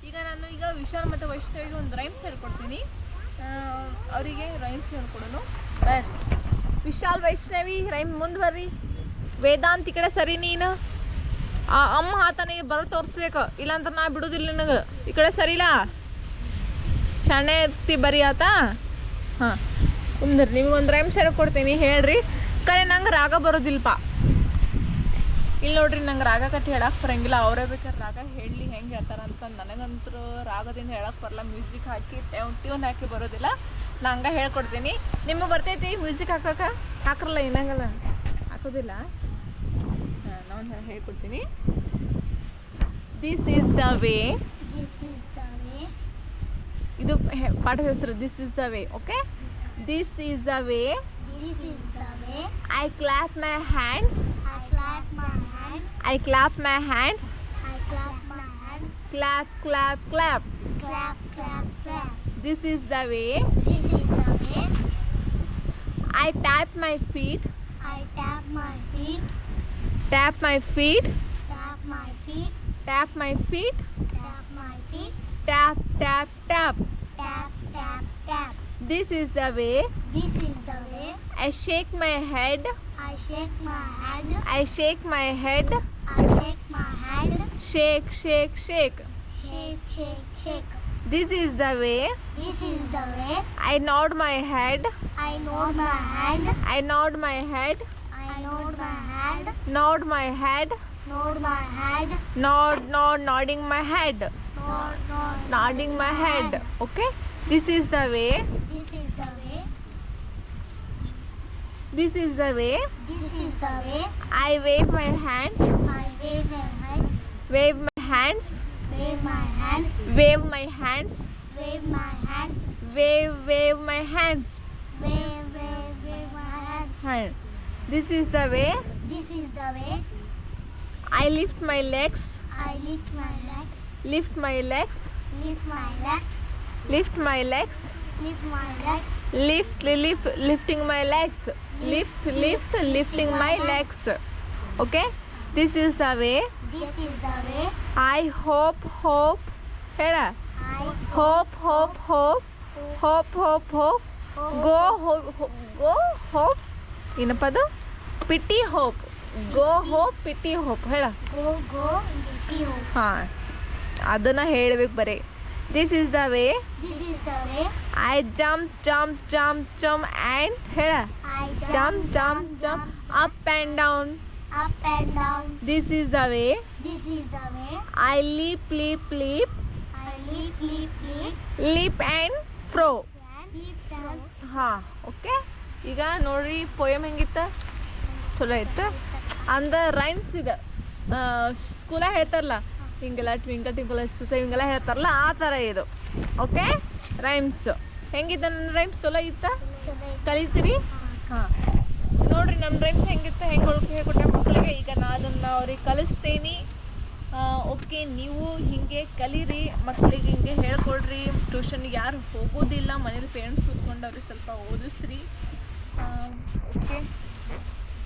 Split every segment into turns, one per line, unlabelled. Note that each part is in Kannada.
ಈಗ ನಾನು ವಿಶಾಲ್ ಮತ್ತು ವೈಷ್ಣವಿಗೆ ಒಂದು ರೈಮ್ಸ್ ಹೇಳ್ಕೊಡ್ತೀನಿ. ಅವರಿಗೆ ರೈಮ್ಸ್ ಹೇಳ್ಕೊಡೋನು. ಬರ್ರಿ ವಿಶಾಲ್ ವೈಷ್ಣವಿ ರೈಮ್ ಮುಂದೆ ಬರ್ರಿ. ವೇದಾಂತ್ ಈ ಕಡೆ ಸರಿ, ನೀನು ಅಮ್ಮ ಆತನಿಗೆ ಬರೋ ತೋರಿಸ್ಬೇಕು, ಇಲ್ಲಾಂದ್ರೆ ನಾ ಬಿಡೋದಿಲ್ಲ ನಿನಗೆ. ಈ ಕಡೆ ಸರಿಲ್ಲ, ಶಾಣೆ ಎತ್ತಿ ಬರೀ ಆತ. ಹಾಂ ಕುಂದ್ರಿ, ನಿಮಗೊಂದು ರೈಮ್ಸ್ ಹೇಳ್ಕೊಡ್ತೀನಿ, ಹೇಳ್ರಿ. ಕರೆ ನಂಗೆ ರಾಗ ಬರೋದಿಲ್ಲಪ್ಪ. ಇಲ್ಲಿ ನೋಡ್ರಿ, ನಂಗೆ ರಾಗ ಕಟ್ಟಿ ಹೇಳಕ್ಕೆ ಬರಂಗಿಲ್ಲ. ಅವರೇ ಬೇಕಾದ್ರೆ ರಾಗ ಹೇಳಲಿ ಹೆಂಗೆ ಹೇಳ್ತಾರೆ ಅಂತ. ನನಗಂತೂ ರಾಗದಿಂದ ಹೇಳಕ್ಕೆ ಬರಲ್ಲ. ಮ್ಯೂಸಿಕ್ ಹಾಕಿ ಟ್ಯೂನ್ ಹಾಕಿ ಬರೋದಿಲ್ಲ. ನಂಗೆ ಹೇಳ್ಕೊಡ್ತೀನಿ. ನಿಮಗೆ ಬರ್ತೈತಿ ಮ್ಯೂಸಿಕ್ ಹಾಕೋಕೆ? ಹಾಕ್ರಲ್ಲ, ಇನ್ನಂಗಲ್ಲ ಹಾಕೋದಿಲ್ಲ. ಹಾಂ, ನಾನು ಹೇಳ್ಕೊಡ್ತೀನಿ. This is the way. ಇದು ಪಾಠದ ಹೆಸರು. This is the way. Okay, this is the way. I clap my hands. I clap my hands. Clap, clap, clap. This is the way. I tap my feet. Tap my feet. Tap my feet. Tap, tap, tap. This is the way. I shake my head. I shake my head. Shake, shake, shake. This is the way. I nod my head. I nod my head. Nod my head. Nodding my head. Nodding my head. Okay, this is the way. This is the way. I wave my hands. Wave my hands. Wave my hands. Wave my hands. Wave my hands. This is the way. I lift my legs. Lift my legs. Lift my legs. Lifting my legs. Lifting my legs. Okay, this is the way. I hope. Heda. Hope. Go hope. ಏನಪ್ಪದು? pity hope. Go hope, pity hope. ಹೇಳ. ಹಾಂ, ಅದನ್ನು ಹೇಳ್ಬೇಕು ಬರೀ. This is the way. I jump and ಹೇಳ. Jump up and down. This is the way. I leap. Leap and fro. ಹಾಂ, ಓಕೆ. ಈಗ ನೋಡ್ರಿ, ಪೋಯಮ್ ಹೆಂಗಿತ್ತು? ಚಲೋ ಇತ್ತು. ಅಂದ್ರೆ ರೈಮ್ಸ್ ಇದೆ, ಸ್ಕೂಲಾಗ ಹೇಳ್ತಾರಲ್ಲ ಹಿಂಗೆಲ್ಲ ಟ್ವಿಂಕಲ್ ಟ್ವಿಂಕಲ್ ಹಿಂಗೆಲ್ಲ ಹೇಳ್ತಾರಲ್ಲ, ಆ ಥರ ಇದು. ಓಕೆ, ರೈಮ್ಸ್ ಹೆಂಗಿತ್ತು? ನನ್ನ ರೈಮ್ಸ್ ಚಲೋ ಇತ್ತ? ಕಲಿತೀರಿ? ಹಾಂ, ನೋಡಿರಿ ನಮ್ಮ ರೈಮ್ಸ್ ಹೆಂಗಿತ್ತು, ಹೆಂಗೆ ಹೇಳ್ಕೊಟ್ಟೆ ಮಕ್ಕಳಿಗೆ. ಈಗ ನಾನು ಅವ್ರಿಗೆ ಕಲಿಸ್ತೀನಿ. ಓಕೆ, ನೀವು ಹೀಗೆ ಕಲೀರಿ, ಮಕ್ಕಳಿಗೆ ಹಿಂಗೆ ಹೇಳ್ಕೊಡ್ರಿ. ಟ್ಯೂಷನ್ಗೆ ಯಾರು ಹೋಗೋದಿಲ್ಲ, ಮನೇಲಿ ಪೇರೆಂಟ್ಸ್ ಕೂತ್ಕೊಂಡು ಅವ್ರಿಗೆ ಸ್ವಲ್ಪ ಓದಿಸ್ರಿ. ಓಕೆ,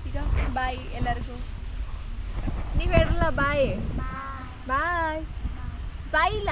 ಈಗ ಬಾಯ್ ಎಲ್ಲರಿಗೂ. ನೀವು ಹೇಳ್ರಲ್ಲ ಬಾಯ್. ಬಾಯ್ ಇಲ್ಲ